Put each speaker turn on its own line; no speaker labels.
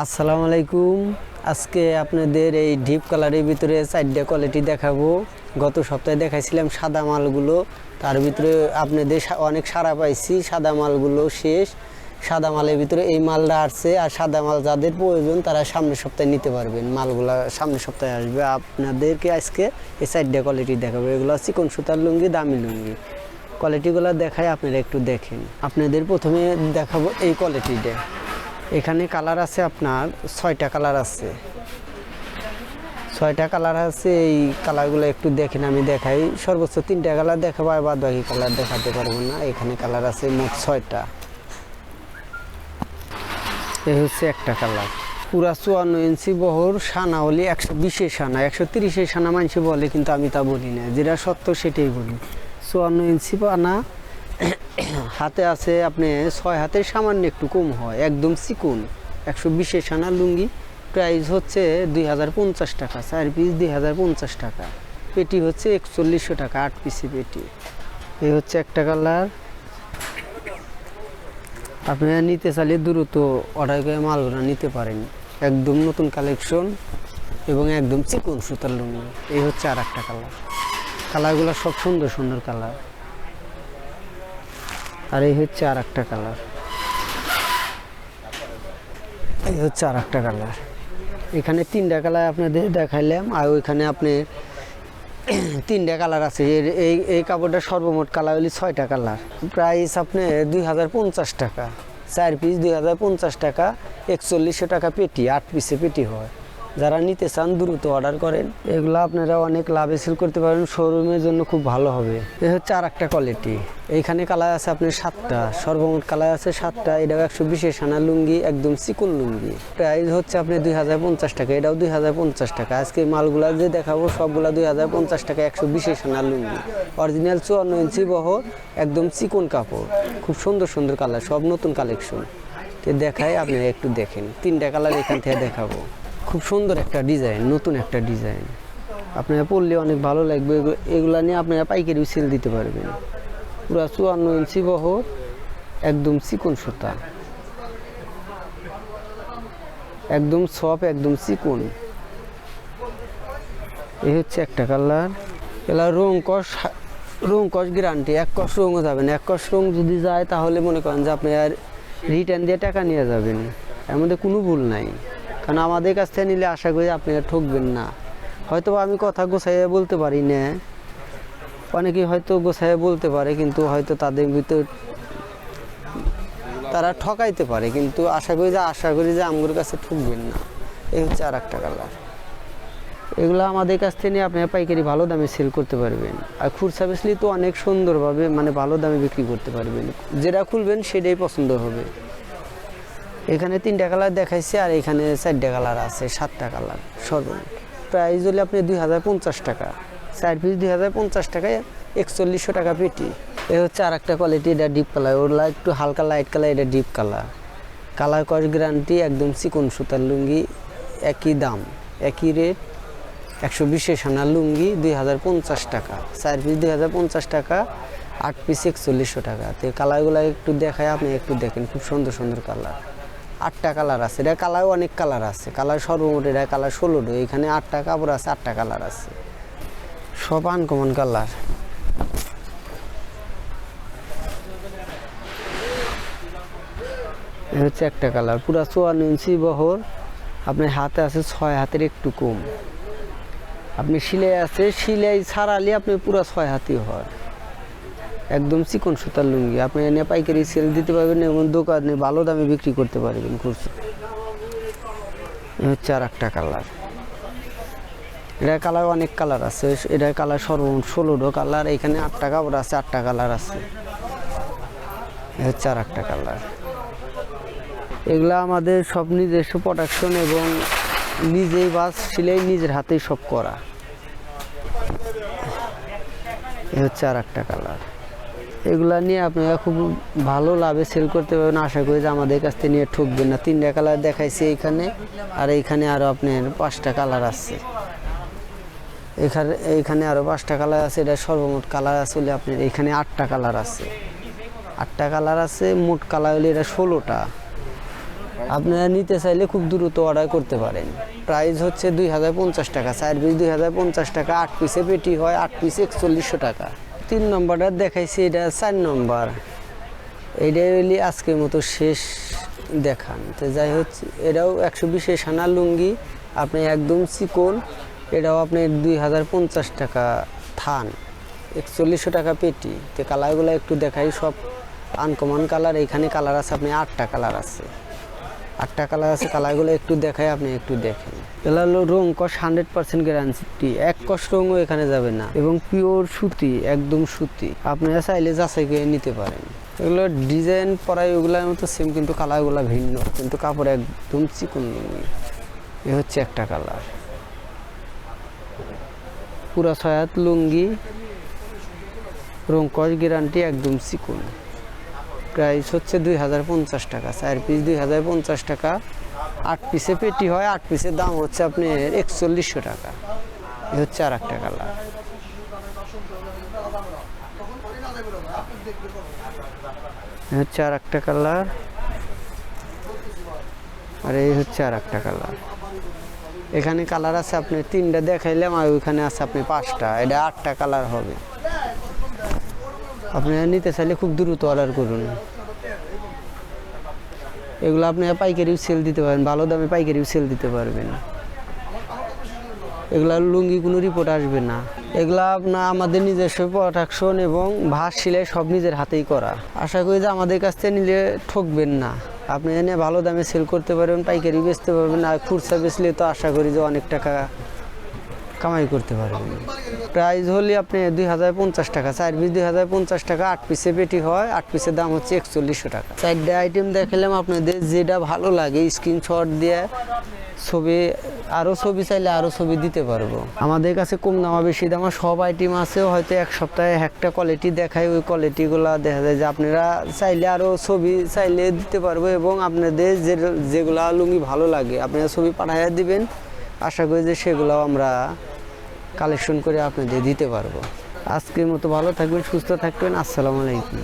আসসালামু আলাইকুম। আজকে আপনাদের এই ডিপ কালারের ভিতরে 4টা কোয়ালিটি দেখাবো। গত সপ্তাহে দেখাইছিলাম সাদা মালগুলো, তার ভিতরে আপনাদের অনেক সাড়া পাইছি। সাদা মালগুলো শেষ, সাদা মালের ভিতরে এই মালটা আসছে। আর সাদা মাল যাদের প্রয়োজন তারা সামনের সপ্তাহে নিতে পারবেন। মালগুলা সামনের সপ্তাহে আসবে। আপনাদেরকে আজকে এই 4টা কোয়ালিটি দেখাবো। এগুলো চিকন সুতার লুঙ্গি, দামি লুঙ্গি। কোয়ালিটিগুলো দেখায়, আপনারা একটু দেখেন। আপনাদের প্রথমে দেখাবো এই কোয়ালিটিটা। এখানে কালার আছে আপনার 6টা কালার আছে। 6টা কালার আছে। এই কালারগুলো একটু দেখেন, আমি দেখাই। সর্বোচ্চ 3টা কালার দেখাবো, আর বাদ বাকি কালার দেখাতে পারবো না। এখানে কালার আছে মোট 6টা। এই হচ্ছে একটা কালার, পুরা 54 ইঞ্চি বহর, সানা হলে 120 সানা, 130 সানা মানুষ বলে, কিন্তু আমি তা বলি না, যেটা সত্য সেটাই বলি। 54 ইঞ্চি পানা, হাতে আছে আপনি 6 হাতের সামান্য একটু কম হয়, একদম চিকুন। 120 সানা লুঙ্গি, প্রাইস হচ্ছে 2050 টাকা। 4 পিস 2050 টাকা। পেটি হচ্ছে 4100 টাকা, 8 পিসি পেটি। এই হচ্ছে একটা কালার। আপনারা নিতে চাইলে দ্রুত অর্ডার করে মালগুলো নিতে পারেন। একদম নতুন কালেকশন এবং একদম চিকন সুতার লুঙ্গি। এই হচ্ছে আর একটা কালার। কালারগুলো সব সুন্দর সুন্দর কালার। আর এই হচ্ছে আর একটা কালার। এই হচ্ছে আর একটা কালার। এখানে 3টা কালার আপনাদের দেখাইলাম, আর ওইখানে আপনি 3টা কালার আছে। এই কাপড়টা সর্বমোট কালার হলে 6টা কালার। প্রাইস আপনি 2050 টাকা। 4 পিস 2050 টাকা, 4100 টাকা পেটি। 8 পিসে পেটি হয়। যারা নিতে চান দ্রুত অর্ডার করেন। এগুলো আপনারা অনেক লাভে সেল করতে পারেন, শোরুমের জন্য খুব ভালো হবে। এই হচ্ছে আর একটা কোয়ালিটি। এইখানে কালার আছে আপনার 7টা, সর্বমোট কালার আছে 7টা। এটাও 120 সানা লুঙ্গি, একদম চিকন লুঙ্গি। প্রাইস হচ্ছে আপনি 2050 টাকা। এটাও 2050 টাকা। আজকে মালগুলা যে দেখাবো সবগুলা 2050 টাকা। 120 সানা লুঙ্গি, অরিজিনাল 54 ইঞ্চি বহর, একদম চিকন কাপড়। খুব সুন্দর সুন্দর কালার, সব নতুন কালেকশন। তো দেখাই, আপনারা একটু দেখেন। 3টা কালার এখান থেকে দেখাবো। খুব সুন্দর একটা ডিজাইন, নতুন একটা ডিজাইন। আপনারা পরলে অনেক ভালো লাগবে। এগুলা নিয়ে আপনারা পাইকারি সেল দিতে পারবেন। পুরো 54 ইঞ্চি বহর, একদম চিকন সুতা, একদম সফট, একদম চিকন। এই হচ্ছে একটা কালার। এগুলা রং কষ গ্যারান্টি। 1 কষ রঙও যাবে না। 1 কষ রং যদি যায় তাহলে মনে করেন যে আপনি আর রিটার্ন দিয়ে টাকা নিয়ে যাবেন। এর মধ্যে কোনো ভুল নাই। কারণ আমাদের কাছ থেকে নিলে আশা করি আপনারা ঠকবেন না। হয়তো আমি কথা গোছাইয়া বলতে পারি না, অনেকেই হয়তো গোছাইয়া বলতে পারে, কিন্তু হয়তো তাদের ভিতর তারা ঠকাইতে পারে, কিন্তু আশা করি যে আমার কাছে ঠকবেন না। এই হচ্ছে আর একটা কালার। এগুলো আমাদের কাছ থেকে নিয়ে আপনারা পাইকারি ভালো দামে সেল করতে পারবেন। আর খুচরা বেচলে তো অনেক সুন্দরভাবে ভালো দামে বিক্রি করতে পারবেন। যেটা খুলবেন সেটাই পছন্দ হবে। এখানে 3টা কালার দেখাইছে, আর এখানে 4টা কালার আছে, 7টা কালার সর্বমোট। প্রাইস হলে আপনি 2050 টাকা। 4 পিস 2050 টাকায়, 4100 টাকা পেটি। এ হচ্ছে আর একটা কোয়ালিটি। এটা ডিপ কালার, ওগুলা একটু হালকা লাইট কালার, এটা ডিপ কালার। কালার কস গ্যারান্টি, একদম চিকন সুতার লুঙ্গি, একই দাম, একই রেট। 120 সানা লুঙ্গি 2050 টাকা। 4 পিস 2050 টাকা, 8 পিস 4100 টাকা। তো কালারগুলো একটু দেখায়, আপনি একটু দেখেন। খুব সুন্দর সুন্দর কালার। 8টা কালার আছে। এটা কালার অনেক কালার আছে। কালার সর্বমোট এটা কালার 16টা। এখানে 8টা কাপড় আছে, 8টা কালার আছে, সব আনকমন কালার। এই হচ্ছে একটা কালার, পুরা 54 ইঞ্চি বহর। আপনার হাতে আছে 6 হাতের একটু কম। আপনি সিলাই আছে, সিলাই ছাড়ালে আপনি পুরা 6 হাতই হয়। একদম চিকন সুতার লুঙ্গি। আপনি এনে পাইকারি সেল দিতে পারবেন এবং দোকানে ভালো দামে বিক্রি করতে পারবেন খুচরা। হচ্ছে আর একটা কালার। এটা কালার অনেক কালার আছে। এটা কালার সর্বমোট 16টা কালার। এখানে 8টা কাপড় আছে, 8টা কালার আছে। হচ্ছে আর একটা কালার। এগুলা আমাদের সব নিজস্ব প্রোডাকশন এবং নিজেই বাস সিলাই, নিজের হাতেই সব করা। হচ্ছে আর একটা কালার। এগুলা নিয়ে আপনারা খুব ভালো লাভে সেল করতে পারবেন। আশা করি যে আমাদের কাছ থেকে নিয়ে ঠকবেন না। 3টা কালার দেখাইছি এইখানে, আর এইখানে আরও আপনার 5টা কালার আছে। এইখানে আরও 5টা কালার আছে। এটা সর্বমোট কালার আছে হলে আপনার এইখানে 8টা কালার আছে। 8টা কালার আছে, মোট কালার হলে এটা 16টা। আপনারা নিতে চাইলে খুব দ্রুত অর্ডার করতে পারেন। প্রাইস হচ্ছে 2050 টাকা, 4 পিস 2050 টাকা, 8 পিসে পেটি হয়, 8 পিসে 4100 টাকা। 3 নম্বরটা দেখাইছি, এটা 4 নম্বর। এইটাই হইলে আজকের মতো শেষ দেখান। তো যাই হচ্ছে এটাও 120 আনা লুঙ্গি, আপনি একদম চিকন, এটাও আপনি 2050 টাকা থান, 4100 টাকা পেটি। তো কালারগুলো একটু দেখাই, সব আনকমন কালার। এখানে কালার আছে, আপনি 8টা কালার আছে, 8টা কালার আছে। কালারগুলো একটু দেখাই, আপনি একটু দেখেন। এগুলো হলো রং কস 100% গ্যারান্টি, এক কস রঙও এখানে যাবে না, এবং পিওর সুতি, একদম সুতি। আপনারা চাইলে যাচাই করে নিতে পারেন। এগুলো ডিজাইন পরাই ওগুলোর মতো সেম, কিন্তু কালারগুলো ভিন্ন, কিন্তু কাপড় একদম চিকন লুঙ্গি। এ হচ্ছে একটা কালার, পুরা 6 হাত লুঙ্গি, রং কস গ্যারান্টি, একদম চিকন। প্রাইস হচ্ছে 2050 টাকা, 4 পিস 2050 টাকা, 8 পিসে পেটি হয়, 8 পিসের দাম হচ্ছে আপনার 4100 টাকা। এ হচ্ছে আর একটা কালার। হচ্ছে আর একটা কালার, আর এই হচ্ছে আর একটা কালার। এখানে কালার আছে আপনি 3টা দেখাইলাম, আর ওইখানে আছে আপনি 5টা, এটা 8টা কালার হবে। আপনারা নিতে চাইলে খুব দ্রুত অর্ডার করুন। এগুলো আপনারা পাইকারিও সেল দিতে পারেন, ভালো দামে পাইকারিও সেল দিতে পারবেন। এগুলা লুঙ্গি কোনো রিপোর্ট আসবে না। এগুলা আপনার আমাদের নিজস্ব প্রোডাকশন এবং ভাঁজ সেলাই সব নিজের হাতেই করা। আশা করি যে আমাদের কাছ থেকে নিলে ঠকবেন না, আপনি এনে ভালো দামে সেল করতে পারবেন, পাইকারি বেচতে পারবেন। আর খুচরা বেচলে তো আশা করি যে অনেক টাকা কামাই করতে পারবেন। প্রাইস হলে আপনি 2050 টাকা, 4 পিস 2050 টাকা, 8 পিসে পেটি হয়, 8 পিসের দাম হচ্ছে 4100 টাকা। 4টা আইটেম দেখালাম, আপনাদের যেটা ভালো লাগে স্ক্রিনশট দিয়ে ছবি, আরও ছবি চাইলে আরও ছবি দিতে পারবো। আমাদের কাছে কম দামা বেশি দামা সব আইটেম আছে, হয়তো এক সপ্তাহে একটা কোয়ালিটি দেখায়, ওই কোয়ালিটিগুলো দেখা যায় যে আপনারা চাইলে আরও ছবি চাইলে দিতে পারবো, এবং আপনাদের যেগুলা লুঙ্গি ভালো লাগে আপনারা ছবি পাঠাইয়া দিবেন। আশা করি যে সেগুলোও আমরা কালেকশন করে আপনাদের দিতে পারবো। আজকের মতো ভালো থাকবেন, সুস্থ থাকবেন। আসসালামু আলাইকুম।